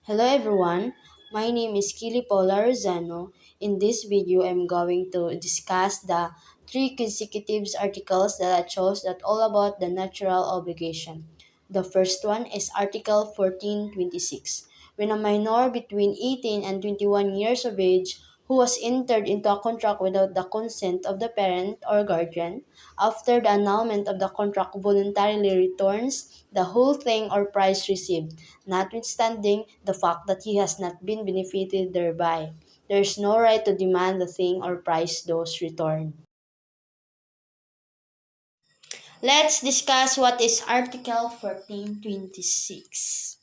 Hello everyone, my name is Kili Paula Rosano. In this video, I'm going to discuss the three consecutive articles that I chose that all about the natural obligation. The first one is Article 1426. When a minor between 18 and 21 years of age who was entered into a contract without the consent of the parent or guardian, after the annulment of the contract voluntarily returns the whole thing or price received, notwithstanding the fact that he has not been benefited thereby. There is no right to demand the thing or price thus returned. Let's discuss what is Article 1426.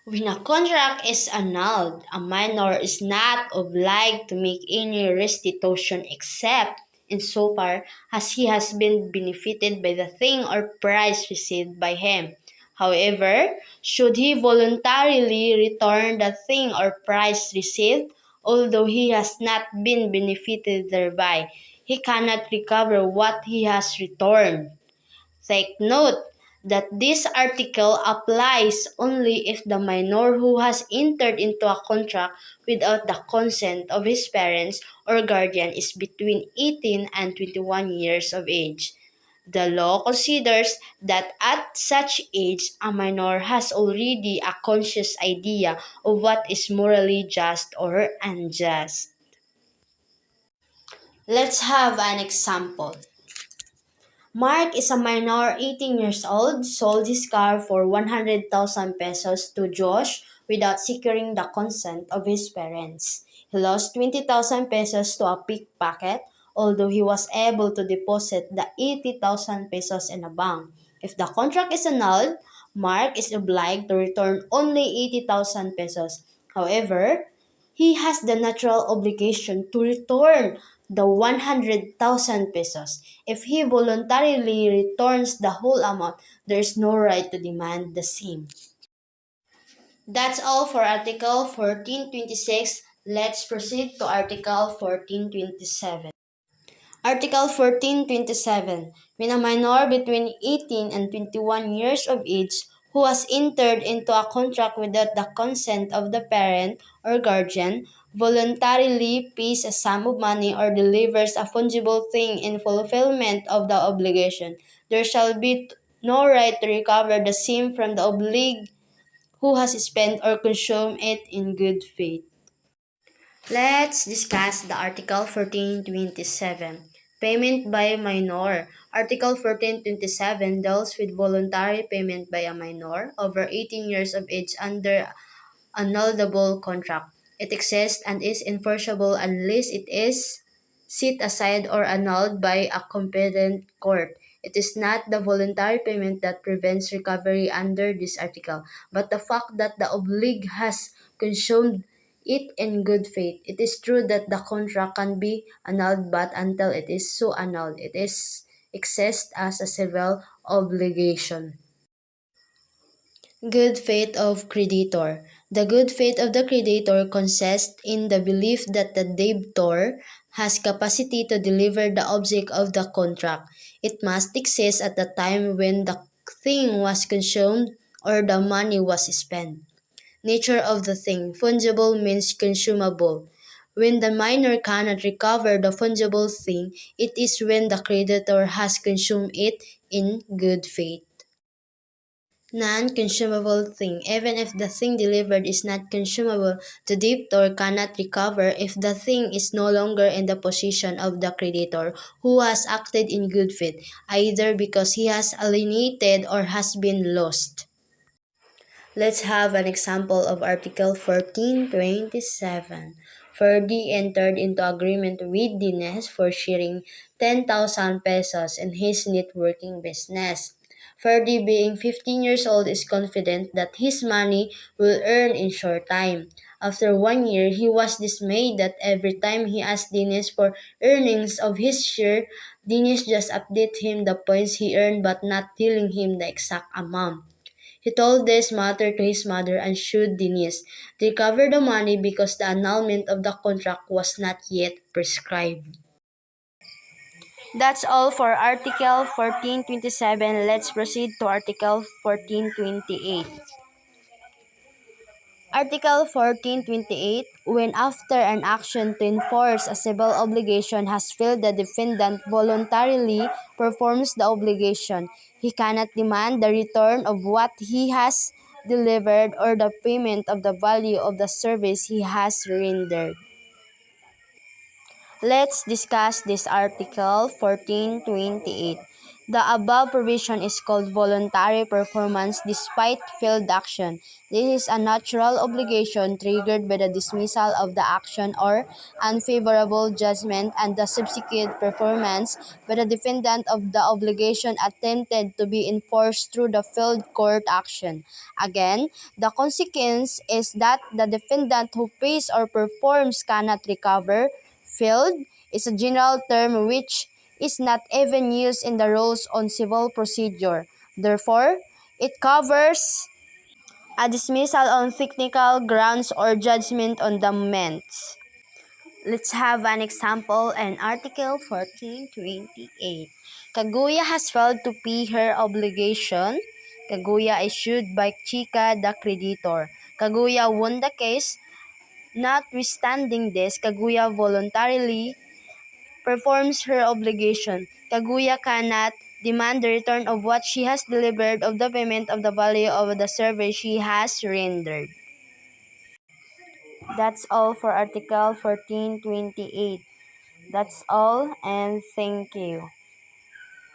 When a contract is annulled, a minor is not obliged to make any restitution except insofar as he has been benefited by the thing or price received by him. However, should he voluntarily return the thing or price received, although he has not been benefited thereby, he cannot recover what he has returned. Take note that this article applies only if the minor who has entered into a contract without the consent of his parents or guardian is between 18 and 21 years of age. The law considers that at such age, a minor has already a conscious idea of what is morally just or unjust. Let's have an example. Mark is a minor 18 years old, sold his car for 100,000 pesos to Josh without securing the consent of his parents. He lost 20,000 pesos to a pickpocket, although he was able to deposit the 80,000 pesos in a bank. If the contract is annulled, Mark is obliged to return only 80,000 pesos. However, he has the natural obligation to return the 100,000 pesos. If he voluntarily returns the whole amount, there is no right to demand the same. That's all for Article 1426. Let's proceed to Article 1427. Article 1427. When a minor between 18 and 21 years of age who has entered into a contract without the consent of the parent or guardian voluntarily pays a sum of money or delivers a fungible thing in fulfillment of the obligation, there shall be no right to recover the same from the obliged who has spent or consumed it in good faith. Let's discuss the Article 1427. Payment by minor. Article 1427 deals with voluntary payment by a minor over 18 years of age under annullable contract. It exists and is enforceable unless it is set aside or annulled by a competent court. It is not the voluntary payment that prevents recovery under this article, but the fact that the obliged has consumed it in good faith. It is true that the contract can be annulled, but until it is so annulled, it is exists as a civil obligation. Good faith of creditor. The good faith of the creditor consists in the belief that the debtor has capacity to deliver the object of the contract. It must exist at the time when the thing was consumed or the money was spent. Nature of the thing. Fungible means consumable. When the minor cannot recover the fungible thing, it is when the creditor has consumed it in good faith. Non-consumable thing. Even if the thing delivered is not consumable, the debtor cannot recover if the thing is no longer in the possession of the creditor who has acted in good faith, either because he has alienated or has been lost. Let's have an example of Article 1427. Ferdy entered into agreement with Dines for sharing 10,000 pesos in his networking business. Ferdy, being 15 years old, is confident that his money will earn in short time. After 1 year, he was dismayed that every time he asked Dines for earnings of his share, Dines just updated him the points he earned but not telling him the exact amount. He told this matter to his mother and sued Denise to recover the money because the annulment of the contract was not yet prescribed. That's all for Article 1427. Let's proceed to Article 1428. Article 1428, when after an action to enforce a civil obligation has failed, the defendant voluntarily performs the obligation. He cannot demand the return of what he has delivered or the payment of the value of the service he has rendered. Let's discuss this Article 1428. The above provision is called voluntary performance despite failed action. This is a natural obligation triggered by the dismissal of the action or unfavorable judgment and the subsequent performance by the defendant of the obligation attempted to be enforced through the failed court action. Again, the consequence is that the defendant who pays or performs cannot recover. Failed is a general term which is not even used in the rules on civil procedure. Therefore, it covers a dismissal on technical grounds or judgment on the merits. Let's have an example in Article 1428. Kaguya has failed to pay her obligation. Kaguya is sued by Chika, the creditor. Kaguya won the case. Notwithstanding this, Kaguya voluntarily performs her obligation. Kaguya cannot demand the return of what she has delivered of the payment of the value of the service she has rendered. That's all for Article 1428. That's all, and thank you.